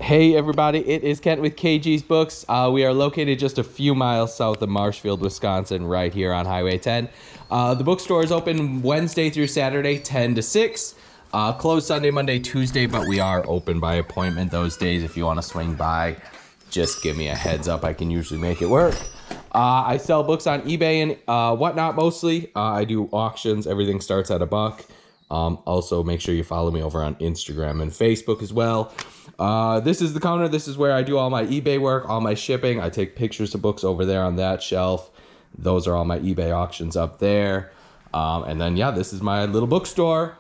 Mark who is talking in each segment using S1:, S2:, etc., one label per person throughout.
S1: Hey everybody, it is Kent with KG's Books. We are located just a few miles south of Marshfield, Wisconsin, right here on Highway 10. The bookstore is open Wednesday through Saturday, 10 to 6. Closed Sunday, Monday, Tuesday, but we are open by appointment those days. If you want to swing by, just give me a heads up. I can usually make it work. I sell books on eBay and whatnot mostly. I do auctions. Everything starts at $1. Also, make sure you follow me over on Instagram and Facebook as well. This is the counter. This is where I do all my eBay work, all my shipping. I take pictures of books over there on that shelf. Those are all my eBay auctions up there. And then, yeah, this is my little bookstore.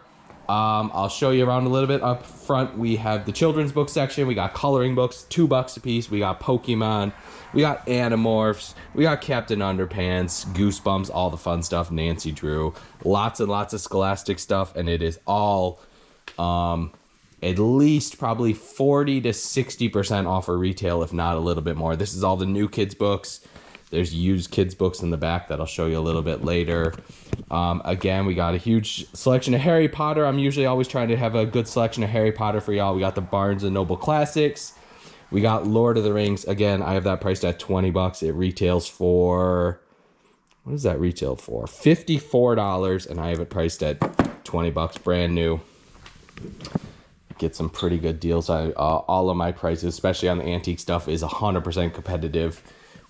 S1: I'll show you around a little bit. Up front, we have the children's book section. We got coloring books, $2 a piece. We got Pokemon. We got Animorphs. We got Captain Underpants, Goosebumps, all the fun stuff, Nancy Drew. Lots and lots of Scholastic stuff, and it is all at least probably 40 to 60% off for retail, if not a little bit more. This is all the new kids' books. There's used kids' books in the back that I'll show you a little bit later. Again, we got a huge selection of Harry Potter. I'm usually always trying to have a good selection of Harry Potter for y'all. We got the Barnes & Noble Classics. We got Lord of the Rings. Again, I have that priced at $20. It retails for, what does that retail for? $54, and I have it priced at $20, brand new. Get some pretty good deals. All of my prices, especially on the antique stuff, is 100% competitive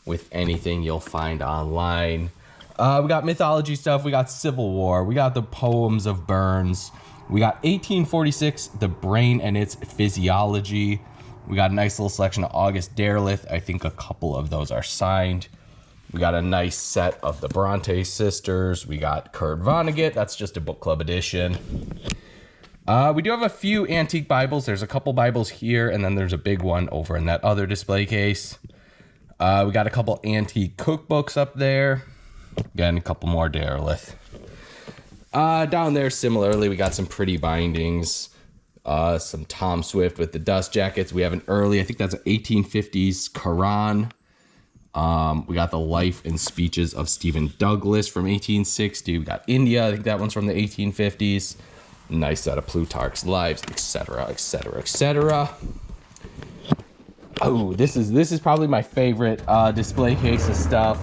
S1: with anything you'll find online. We got mythology stuff. We got Civil War. We got the poems of Burns. We got 1846, The Brain and Its Physiology. We got a nice little selection of August Derleth. I think a couple of those are signed. We got a nice set of the Bronte sisters. We got Kurt Vonnegut. That's just a book club edition. We do have a few antique Bibles. There's a couple Bibles here, and then there's a big one over in that other display case. We got a couple antique cookbooks up there. Again, a couple more Derleth. Down there, similarly, we got some pretty bindings. Some Tom Swift with the dust jackets. We have an early, I think that's an 1850s Quran. We got the life and speeches of Stephen Douglas from 1860. We got India. I think that one's from the 1850s. Nice set of Plutarch's Lives, etc., etc., etc. Oh, this is probably my favorite display case of stuff.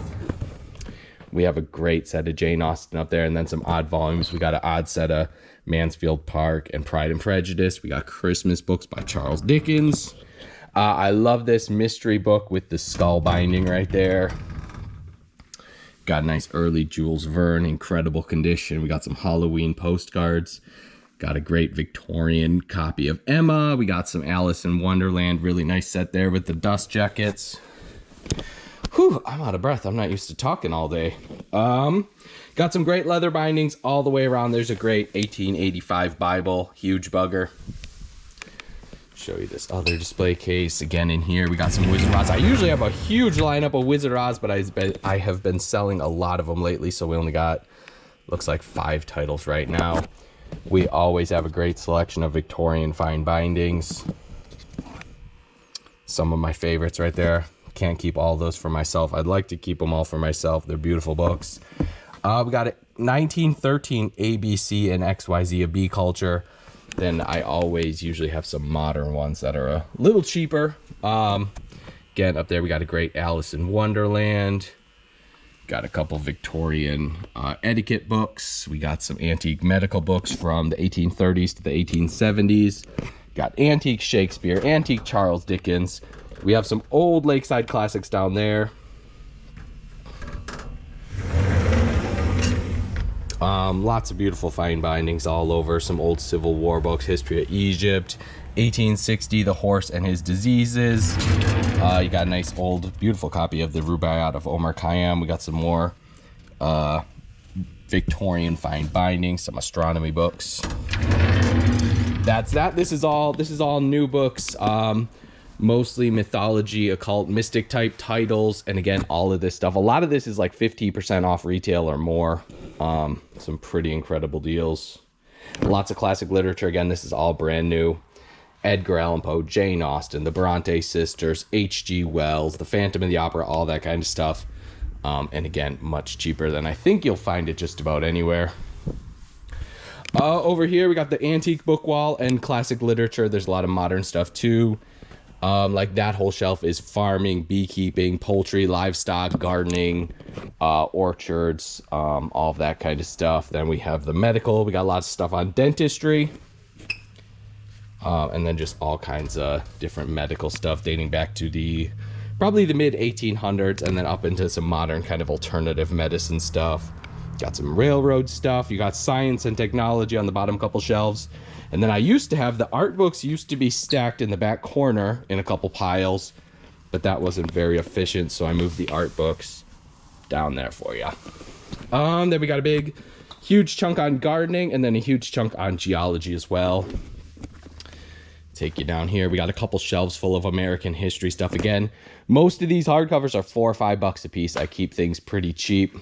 S1: We have a great set of Jane Austen up there, and then some odd volumes. We got an odd set of Mansfield Park and Pride and Prejudice. We got Christmas books by Charles Dickens. I love this mystery book with the skull binding right there. Got a nice early Jules Verne, incredible condition. We got some Halloween postcards. Got a great Victorian copy of Emma. We got some Alice in Wonderland. Really nice set there with the dust jackets. Whew, I'm out of breath. I'm not used to talking all day. Got some great leather bindings all the way around. There's a great 1885 Bible. Huge bugger. Show you this other display case. Again, in here, we got some Wizard Oz. I usually have a huge lineup of Wizard Oz, but I have been selling a lot of them lately, so we only got, looks like 5 titles right now. We always have a great selection of Victorian fine bindings. Some of my favorites right there. Can't keep all those for myself. I'd like to keep them all for myself. They're beautiful books. We got a 1913 ABC and XYZ of Bee Culture. Then I always usually have some modern ones that are a little cheaper. Again, up there we got a great Alice in Wonderland. Got a couple Victorian etiquette books. We got some antique medical books from the 1830s to the 1870s. Got antique Shakespeare, antique Charles Dickens. We have some old Lakeside classics down there. Lots of beautiful fine bindings all over. Some old Civil War books, History of Egypt, 1860, The Horse and His Diseases. You got a nice old, beautiful copy of the Rubaiyat of Omar Khayyam. We got some more Victorian fine bindings, some astronomy books. That's that. This is all new books. Mostly mythology, occult, mystic type titles, and again, all of this stuff. A lot of this is like 50% off retail or more. Some pretty incredible deals. Lots of classic literature. Again, this is all brand new. Edgar Allan Poe, Jane Austen, the Bronte sisters, H.G. Wells, the Phantom of the Opera, all that kind of stuff. And again, much cheaper than I think you'll find it just about anywhere. Over here, we got the antique book wall and classic literature. There's a lot of modern stuff too. Like that whole shelf is farming, beekeeping, poultry, livestock, gardening, orchards, all of that kind of stuff. Then we have the medical. We got lots of stuff on dentistry. And then just all kinds of different medical stuff dating back to probably the mid 1800s, and then up into some modern kind of alternative medicine stuff. Got some railroad stuff. You got science and technology on the bottom couple shelves. And then I used to have the art books used to be stacked in the back corner in a couple piles, but that wasn't very efficient, so I moved the art books down there for you. Then we got a big, huge chunk on gardening, and then a huge chunk on geology as well. Take you down here. We got a couple shelves full of American history stuff. Again, most of these hardcovers are $4 or $5 a piece. I keep things pretty cheap.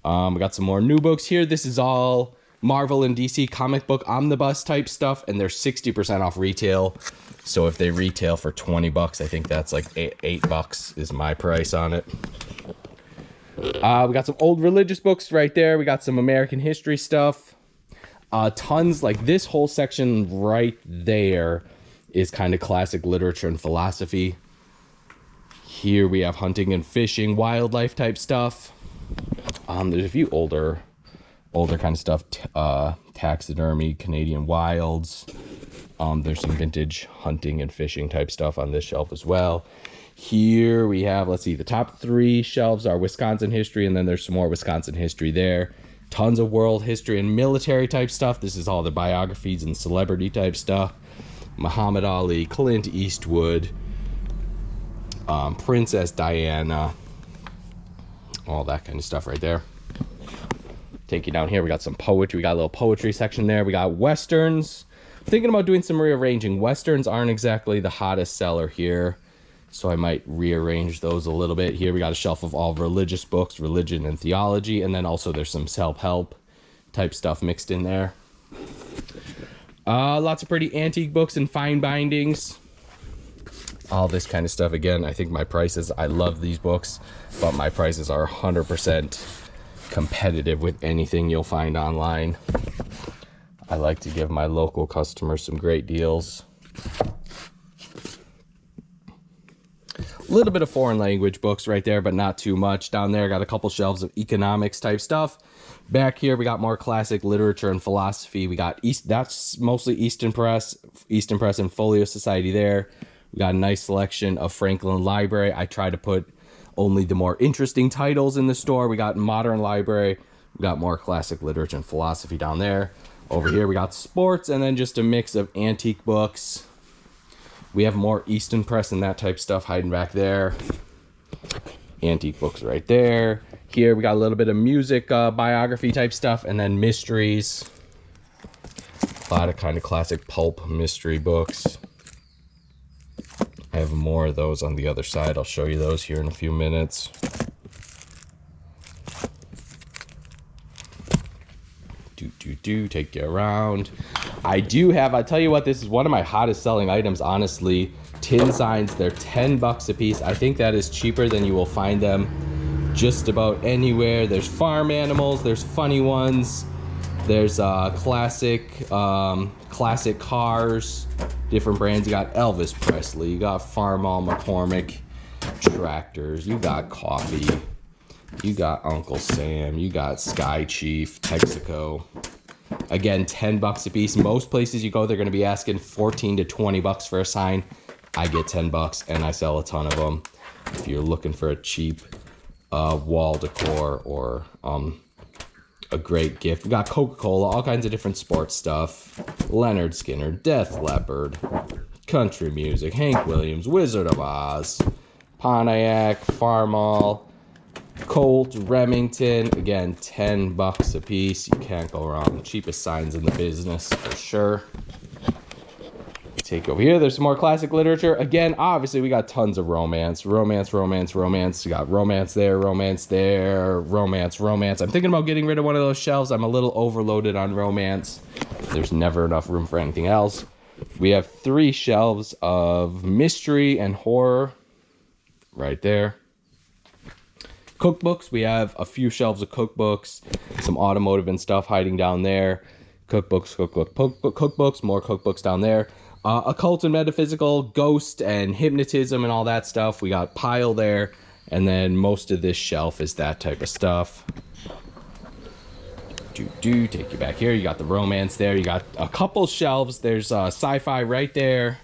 S1: We got some more new books here. This is all Marvel and DC comic book omnibus type stuff, and they're 60% off retail. So if they retail for $20, I think that's like $8 is my price on it. We got some old religious books right there. We got some American history stuff. Tons, like this whole section right there is kind of classic literature and philosophy. Here we have hunting and fishing, wildlife type stuff. There's a few older kind of stuff. Taxidermy, Canadian wilds. There's some vintage hunting and fishing type stuff on this shelf as well. Here we have, let's see, the top 3 shelves are Wisconsin history, and then there's some more Wisconsin history there. Tons of world history and military type stuff. This is all the biographies and celebrity type stuff. Muhammad Ali, Clint Eastwood, Princess Diana, all that kind of stuff right there. Take you down here. We got some poetry. We got a little poetry section there. We got westerns. I'm thinking about doing some rearranging. Westerns aren't exactly the hottest seller here, so I might rearrange those a little bit. Here we got a shelf of all religious books, religion and theology, and then also there's some self-help type stuff mixed in there. Lots of pretty antique books and fine bindings. All this kind of stuff. Again, I think my prices, I love these books, but my prices are 100% competitive with anything you'll find online. I like to give my local customers some great deals. A little bit of foreign language books right there, but not too much. Down there, got a couple shelves of economics type stuff. Back here, we got more classic literature and philosophy. We got that's mostly Easton Press and Folio Society there. We got a nice selection of Franklin Library. I try to put only the more interesting titles in the store. We got Modern Library. We got more classic literature and philosophy down there. Over here, we got sports, and then just a mix of antique books. We have more Easton Press and that type stuff hiding back there. Antique books right there. Here we got a little bit of music, biography type stuff, and then mysteries. A lot of kind of classic pulp mystery books. I have more of those on the other side. I'll show you those here in a few minutes. Take you around. I do have, I'll tell you what, this is one of my hottest selling items, honestly. Tin signs, they're $10 a piece. I think that is cheaper than you will find them just about anywhere. There's farm animals, there's funny ones, there's classic cars, different brands. You got Elvis Presley, you got Farmall McCormick, tractors, you got coffee, you got Uncle Sam, you got Sky Chief, Texaco. Again, $10 a piece. Most places you go, they're going to be asking $14 to $20 for a sign. I get $10 and I sell a ton of them. If you're looking for a cheap wall decor or a great gift, we got Coca-Cola, all kinds of different sports stuff. Leonard Skinner, Def Leppard, country music, Hank Williams, Wizard of Oz, Pontiac, Farmall, Colt, Remington. Again, $10 a piece. You can't go wrong. Cheapest signs in the business for sure. Take over here. There's some more classic literature. Again, obviously we got tons of romance. Romance. You got romance there, romance there, romance. I'm thinking about getting rid of one of those shelves. I'm a little overloaded on romance. There's never enough room for anything else. We have 3 shelves of mystery and horror right there. Cookbooks, we have a few shelves of cookbooks, some automotive and stuff hiding down there. Cookbooks, more cookbooks down there. Occult and metaphysical, ghost and hypnotism and all that stuff. We got pile there. And then most of this shelf is that type of stuff. Take you back here. You got the romance there. You got a couple shelves. There's sci-fi right there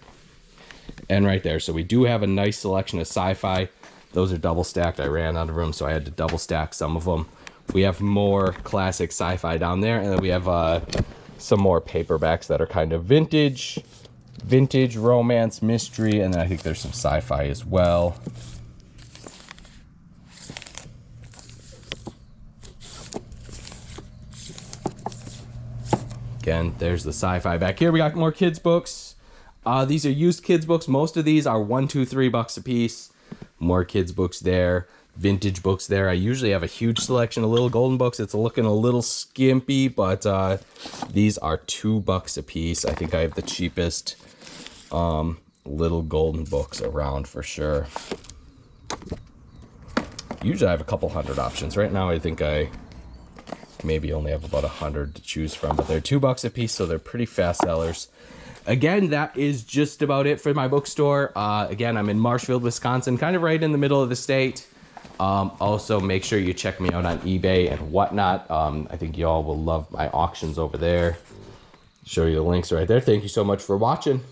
S1: and right there. So we do have a nice selection of sci-fi. Those are double stacked. I ran out of room, so I had to double stack some of them. We have more classic sci-fi down there. And then we have some more paperbacks that are kind of vintage, romance, mystery. And then I think there's some sci-fi as well. Again, there's the sci-fi back here. We got more kids books. These are used kids books. Most of these are $1, $2, $3 a piece. More kids books there. Vintage books there. I usually have a huge selection of little golden books. It's looking a little skimpy, but these are $2 a piece. I think I have the cheapest little golden books around for sure. Usually I have a couple hundred options. Right now I think I maybe only have about 100 to choose from, but they're $2 a piece, so they're pretty fast sellers. Again, that is just about it for my bookstore. Again, I'm in Marshfield, Wisconsin, kind of right in the middle of the state. Also, make sure you check me out on eBay and whatnot. I think y'all will love my auctions over there. Show you the links right there. Thank you so much for watching.